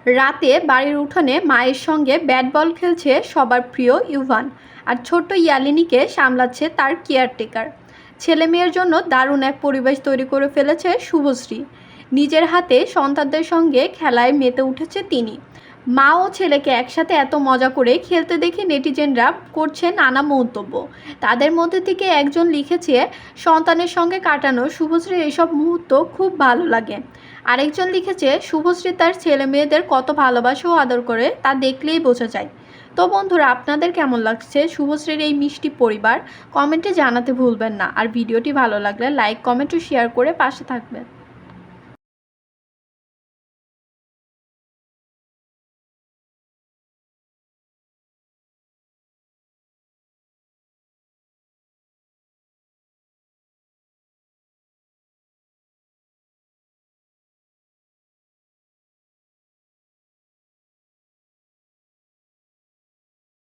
রাতে বাড়ির উঠোনে মায়ের সঙ্গে ব্যাট বল খেলছে সবার প্রিয় ইউভান, আর ছোট্ট ইয়ালিনীকে সামলাচ্ছে তার কেয়ারটেকার। ছেলে মেয়ের জন্য দারুণ এক পরিবেশ তৈরি করে ফেলেছে শুভশ্রী। নিজের হাতে সন্তানদের সঙ্গে খেলায় মেতে উঠেছে তিনি। মা ও ছেলেকে একসাথে এত মজা করে খেলতে দেখে নেটিজেনরা করছে নানা মন্তব্য। তাদের মধ্যে থেকে একজন লিখেছে, সন্তানের সঙ্গে কাটানো শুভশ্রীর এইসব মুহূর্ত খুব ভালো লাগে। আরেকজন লিখেছে, শুভশ্রী তার ছেলে মেয়েদের কত ভালোবাসা ও আদর করে তা দেখলেই বোঝা যায়। তো বন্ধুরা, আপনাদের কেমন লাগছে শুভশ্রীর এই মিষ্টি পরিবার? কমেন্টে জানাতে ভুলবেন না। আর ভিডিওটি ভালো লাগলে লাইক, কমেন্ট ও শেয়ার করে পাশে থাকবেন।